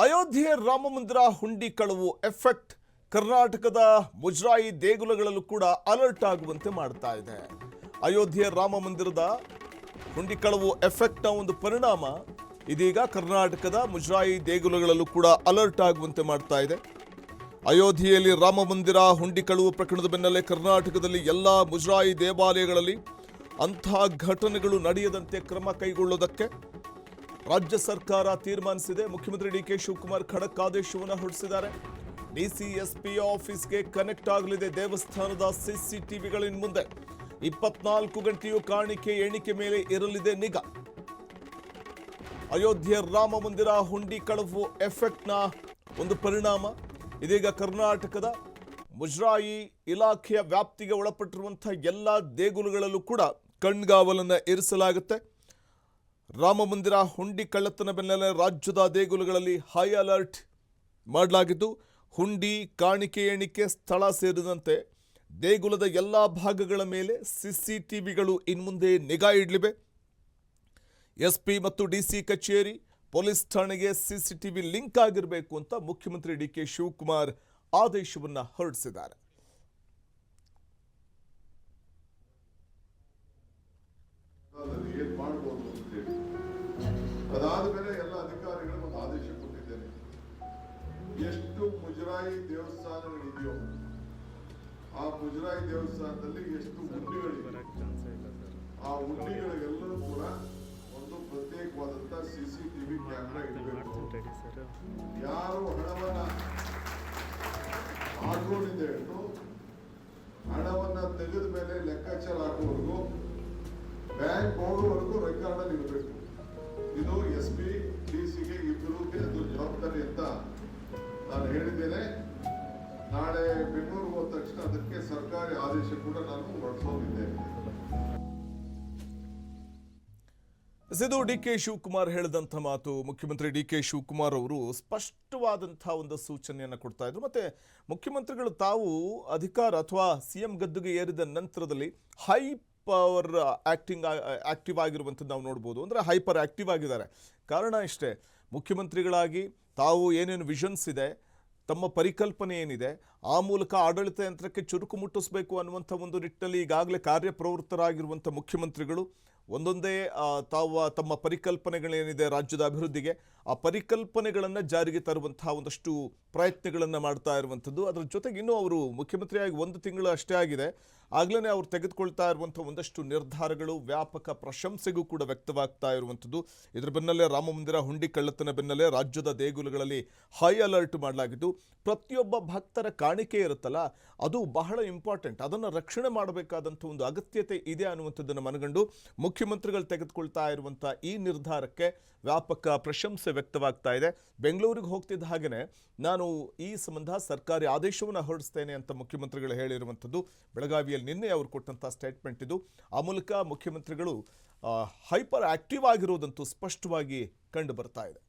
ಅಯೋಧ್ಯೆ ರಾಮ ಮಂದಿರ ಹುಂಡಿ ಕಳವು ಎಫೆಕ್ಟ್ ಕರ್ನಾಟಕದ ಮುಜರಾಯಿ ದೇಗುಲಗಳಲ್ಲೂ ಕೂಡ ಅಲರ್ಟ್ ಆಗುವಂತೆ ಮಾಡ್ತಾ ಇದೆ. ಅಯೋಧ್ಯೆ ರಾಮ ಮಂದಿರದ ಹುಂಡಿ ಕಳವು ಎಫೆಕ್ಟ್ನ ಒಂದು ಪರಿಣಾಮ ಇದೀಗ ಕರ್ನಾಟಕದ ಮುಜರಾಯಿ ದೇಗುಲಗಳಲ್ಲೂ ಕೂಡ ಅಲರ್ಟ್ ಆಗುವಂತೆ ಮಾಡ್ತಾ ಇದೆ. ಅಯೋಧ್ಯೆಯಲ್ಲಿ ರಾಮ ಮಂದಿರ ಹುಂಡಿ ಕಳವು ಪ್ರಕರಣದ ಬೆನ್ನಲ್ಲೇ ಕರ್ನಾಟಕದಲ್ಲಿ ಎಲ್ಲ ಮುಜರಾಯಿ ದೇವಾಲಯಗಳಲ್ಲಿ ಅಂತಹ ಘಟನೆಗಳು ನಡೆಯದಂತೆ ಕ್ರಮ ಕೈಗೊಳ್ಳುವುದಕ್ಕೆ ರಾಜ್ಯ ಸರ್ಕಾರ ತೀರ್ಮಾನಿಸಿದೆ. ಮುಖ್ಯಮಂತ್ರಿ ಡಿ ಕೆ ಶಿವಕುಮಾರ್ ಖಡಕ್ ಆದೇಶವನ್ನು ಹೊರಡಿಸಿದ್ದಾರೆ. ಡಿಸಿಎಸ್ಪಿ ಆಫೀಸ್ಗೆ ಕನೆಕ್ಟ್ ಆಗಲಿದೆ ದೇವಸ್ಥಾನದ ಸಿಸಿಟಿವಿಗಳಿನ ಮುಂದೆ 24 ಗಂಟೆಯೂ ಕಾಣಿಕೆ ಎಣಿಕೆ ಮೇಲೆ ಇರಲಿದೆ ನಿಗಾ. ಅಯೋಧ್ಯೆ ರಾಮ ಮಂದಿರ ಹುಂಡಿ ಕಳವು ಎಫೆಕ್ಟ್ನ ಒಂದು ಪರಿಣಾಮ ಇದೀಗ ಕರ್ನಾಟಕದ ಮುಜರಾಯಿ ಇಲಾಖೆಯ ವ್ಯಾಪ್ತಿಗೆ ಒಳಪಟ್ಟಿರುವಂತಹ ಎಲ್ಲ ದೇಗುಲಗಳಲ್ಲೂ ಕೂಡ ಕಣ್ಗಾವಲನ್ನು ಇರಿಸಲಾಗುತ್ತೆ. ರಾಮ ಮಂದಿರ ಹುಂಡಿ ಕಳ್ಳತನ ಬೆನ್ನಲ್ಲೇ ರಾಜ್ಯದ ದೇಗುಲಗಳಲ್ಲಿ ಹೈ ಅಲರ್ಟ್ ಮಾಡಲಾಗಿದ್ದು, ಹುಂಡಿ ಕಾಣಿಕೆ ಎಣಿಕೆ ಸ್ಥಳ ಸೇರಿದಂತೆ ದೇಗುಲದ ಎಲ್ಲ ಭಾಗಗಳ ಮೇಲೆ ಸಿಸಿಟಿವಿಗಳು ಇನ್ಮುಂದೆ ನಿಗಾ ಇಡಲಿವೆ. ಎಸ್ಪಿ ಮತ್ತು ಡಿಸಿ ಕಚೇರಿ ಪೊಲೀಸ್ ಠಾಣೆಗೆ ಸಿಸಿಟಿವಿ ಲಿಂಕ್ ಆಗಿರಬೇಕು ಅಂತ ಮುಖ್ಯಮಂತ್ರಿ ಡಿ ಕೆ ಶಿವಕುಮಾರ್ ಆದೇಶವನ್ನು ಹೊರಡಿಸಿದ್ದಾರೆ. ಅದಾದ ಮೇಲೆ ಎಲ್ಲ ಅಧಿಕಾರಿಗಳು ಒಂದು ಆದೇಶ ಕೊಟ್ಟಿದ್ದೇನೆ. ಎಷ್ಟು ಮುಜರಾಯಿ ದೇವಸ್ಥಾನಗಳಿದೆಯೋ ಆ ಮುಜರಾಯಿ ದೇವಸ್ಥಾನದಲ್ಲಿ ಎಷ್ಟು ಹುಂಡಿಗಳಿವೆ, ಆ ಹುಂಡಿಗಳಿಗೆಲ್ಲರೂ ಕೂಡ ಒಂದು ಪ್ರತ್ಯೇಕವಾದಂತ ಸಿಸಿಟಿವಿ ಕ್ಯಾಮೆರಾ ಇಡಬೇಕು. ಯಾರು ಹಣವನ್ನ ಹಾಕೊಂಡಿಂದ ಹಿಡಿದು ಹಣವನ್ನ ತೆಗೆದ ಮೇಲೆ ಲೆಕ್ಕಾಚಾರ ಹಾಕುವವರೆಗೂ ಬ್ಯಾಂಕ್ ಹೋಗುವವರೆಗೂ ರೆಕಾರ್ಡ್ ಅಲ್ಲಿ ಇರಬೇಕು. ಇದು ಎಸ್ಪಿ ಡಿಸಿಗೆ ಇಬ್ಬರಿಗೆ ಅದು ಜವಾಬ್ದಾರಿ ಅಂತ ನಾನು ಹೇಳಿದ್ದೇನೆ. ನಾಳೆ ಬೆಂಗಳೂರಿಗೆ ಹೋದ ತಕ್ಷಣ ಅದಕ್ಕೆ ಸರ್ಕಾರಿ ಆದೇಶ ಕೂಡ ನಾನು ಹೊರಡಿಸೋದಿದ್ದೇನೆ. ಇದು ಡಿ ಕೆ ಶಿವಕುಮಾರ್ ಹೇಳಿದಂಥ ಮಾತು. ಮುಖ್ಯಮಂತ್ರಿ ಡಿ ಕೆ ಶಿವಕುಮಾರ್ ಅವರು ಸ್ಪಷ್ಟವಾದಂತಹ ಒಂದು ಸೂಚನೆಯನ್ನು ಕೊಡ್ತಾ ಇದ್ರು. ಮತ್ತೆ ಮುಖ್ಯಮಂತ್ರಿಗಳು ತಾವು ಅಧಿಕಾರ ಅಥವಾ ಸಿಎಂ ಗದ್ದುಗೆ ಏರಿದ ನಂತರದಲ್ಲಿ ಪವರ್ ಆಕ್ಟಿವ್ ಆಗಿರುವಂಥದ್ದು ನಾವು ನೋಡ್ಬೋದು. ಅಂದರೆ ಹೈಪರ್ ಆಕ್ಟಿವ್ ಆಗಿದ್ದಾರೆ. ಕಾರಣ ಇಷ್ಟೇ, ಮುಖ್ಯಮಂತ್ರಿಗಳಾಗಿ ತಾವು ಏನೇನು ವಿಷನ್ಸ್ ಇದೆ, ತಮ್ಮ ಪರಿಕಲ್ಪನೆ ಏನಿದೆ, ಆ ಮೂಲಕ ಆಡಳಿತ ಯಂತ್ರಕ್ಕೆ ಚುರುಕು ಮುಟ್ಟಿಸಬೇಕು ಅನ್ನುವಂಥ ಒಂದು ನಿಟ್ಟಿನಲ್ಲಿ ಈಗಾಗಲೇ ಕಾರ್ಯಪ್ರವೃತ್ತರಾಗಿರುವಂಥ ಮುಖ್ಯಮಂತ್ರಿಗಳು ಒಂದೊಂದೇ ತಾವು ತಮ್ಮ ಪರಿಕಲ್ಪನೆಗಳೇನಿದೆ ರಾಜ್ಯದ ಅಭಿವೃದ್ಧಿಗೆ, ಆ ಪರಿಕಲ್ಪನೆಗಳನ್ನು ಜಾರಿಗೆ ತರುವಂತಹ ಒಂದಷ್ಟು ಪ್ರಯತ್ನಗಳನ್ನು ಮಾಡ್ತಾ ಇರುವಂಥದ್ದು. ಅದರ ಜೊತೆಗೆ ಇನ್ನೂ ಅವರು ಮುಖ್ಯಮಂತ್ರಿಯಾಗಿ 1 ತಿಂಗಳು ಅಷ್ಟೇ ಆಗಿದೆ, ಆಗಲೇ ಅವರು ತೆಗೆದುಕೊಳ್ತಾ ಇರುವಂಥ ಒಂದಷ್ಟು ನಿರ್ಧಾರಗಳು ವ್ಯಾಪಕ ಪ್ರಶಂಸೆಗೂ ಕೂಡ ವ್ಯಕ್ತವಾಗ್ತಾ ಇರುವಂಥದ್ದು. ಇದರ ಬೆನ್ನಲ್ಲೇ ರಾಮ ಮಂದಿರ ಹುಂಡಿ ಕಳ್ಳತನ ಬೆನ್ನಲ್ಲೇ ರಾಜ್ಯದ ದೇಗುಲಗಳಲ್ಲಿ ಹೈ ಅಲರ್ಟ್ ಮಾಡಲಾಗಿದ್ದು, ಪ್ರತಿಯೊಬ್ಬ ಭಕ್ತರ ಕಾಣಿಕೆ ಇರುತ್ತಲ್ಲ, ಅದು ಬಹಳ ಇಂಪಾರ್ಟೆಂಟ್. ಅದನ್ನು ರಕ್ಷಣೆ ಮಾಡಬೇಕಾದಂಥ ಒಂದು ಅಗತ್ಯತೆ ಇದೆ ಅನ್ನುವಂಥದ್ದನ್ನು ಮನಗಂಡು ಮುಖ್ಯಮಂತ್ರಿಗಳು ತೆಗೆದುಕೊಳ್ತಾ ಇರುವಂಥ ಈ ನಿರ್ಧಾರಕ್ಕೆ ವ್ಯಾಪಕ ಪ್ರಶಂಸೆ ವ್ಯಕ್ತವಾಗ್ತಾ ಇದೆ. ಬೆಂಗಳೂರಿಗೆ ಹೋಗ್ತಿದ್ದ ಹಾಗೆಯೇ ನಾನು ಈ ಸಂಬಂಧ ಸರ್ಕಾರಿ ಆದೇಶವನ್ನು ಹೊರಡಿಸ್ತೇನೆ ಅಂತ ಮುಖ್ಯಮಂತ್ರಿಗಳು ಹೇಳಿರುವಂಥದ್ದು. ಬೆಳಗಾವಿಯಲ್ಲಿ ನಿನ್ನೆ ಅವರು ಕೊಟ್ಟಂಥ ಸ್ಟೇಟ್ಮೆಂಟ್ ಇದು. ಆ ಮೂಲಕ ಮುಖ್ಯಮಂತ್ರಿಗಳು ಹೈಪರ್ ಆಕ್ಟಿವ್ ಆಗಿರೋದಂತೂ ಸ್ಪಷ್ಟವಾಗಿ ಕಂಡು ಬರ್ತಾ ಇದೆ.